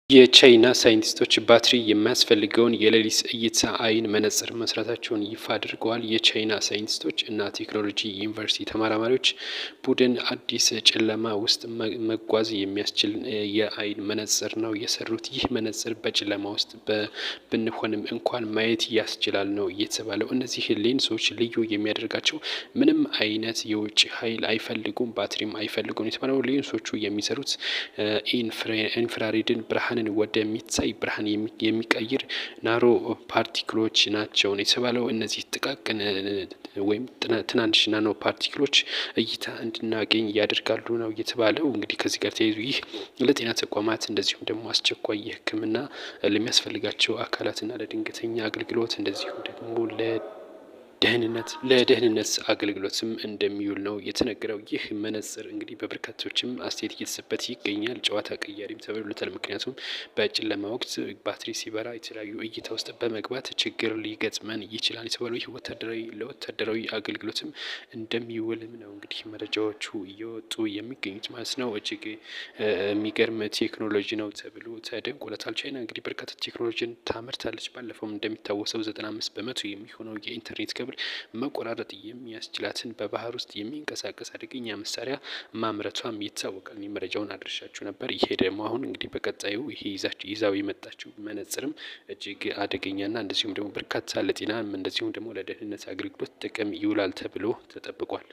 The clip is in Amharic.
የቻይና ሳይንቲስቶች ባትሪ የማያስፈልገውን የሌሊት እይታ አይን መነጽር መስራታቸውን ይፋ አድርገዋል። የቻይና ሳይንቲስቶች እና ቴክኖሎጂ ዩኒቨርሲቲ ተመራማሪዎች ቡድን አዲስ ጨለማ ውስጥ መጓዝ የሚያስችል የአይን መነጽር ነው የሰሩት። ይህ መነጽር በጨለማ ውስጥ ብንሆንም እንኳን ማየት ያስችላል ነው የተባለው። እነዚህ ሌንሶች ልዩ የሚያደርጋቸው ምንም አይነት የውጭ ኃይል አይፈልጉም፣ ባትሪም አይፈልጉም የተባለው። ሌንሶቹ የሚሰሩት ኢንፍራሬድን ብርሃን ወደሚታይ ብርሃን የሚቀይር ናሮ ፓርቲክሎች ናቸው የተባለው። እነዚህ ጥቃቅን ወይም ትናንሽ ናኖ ፓርቲክሎች እይታ እንድናገኝ ያደርጋሉ ነው የተባለው። እንግዲህ ከዚህ ጋር ተያይዞ ይህ ለጤና ተቋማት እንደዚሁም ደግሞ አስቸኳይ የሕክምና ለሚያስፈልጋቸው አካላትና ለድንገተኛ አገልግሎት እንደዚሁም ደግሞ ለደህንነት አገልግሎትም እንደሚውል ነው የተነገረው። ይህ መነጽር እንግዲህ በበርካቶችም አስተያየት እየተሰጠበት ይገኛል። ጨዋታ ቀያሪም ተብሎለታል። ምክንያቱም በጨለማ ወቅት ባትሪ ሲበራ የተለያዩ እይታ ውስጥ በመግባት ችግር ሊገጥመን ይችላል የተባለው። ይህ ለወታደራዊ አገልግሎትም እንደሚውልም ነው እንግዲህ መረጃዎቹ እየወጡ የሚገኙት ማለት ነው። እጅግ የሚገርም ቴክኖሎጂ ነው ተብሎ ተደንቆለታል። ቻይና እንግዲህ በርካታ ቴክኖሎጂን ታመርታለች። ባለፈውም እንደሚታወሰው 95 በመቶ የሚሆነው የኢንተርኔት ክብር መቆራረጥ የሚያስችላትን በባህር ውስጥ የሚንቀሳቀስ አደገኛ መሳሪያ ማምረቷም ይታወቃል። መረጃውን አድርሻችሁ ነበር። ይሄ ደግሞ አሁን እንግዲህ በቀጣዩ ይሄ ይዛው የመጣችው መነጽርም እጅግ አደገኛና እንደዚሁም ደግሞ በርካታ ለጤና እንደዚሁም ደግሞ ለደህንነት አገልግሎት ጥቅም ይውላል ተብሎ ተጠብቋል።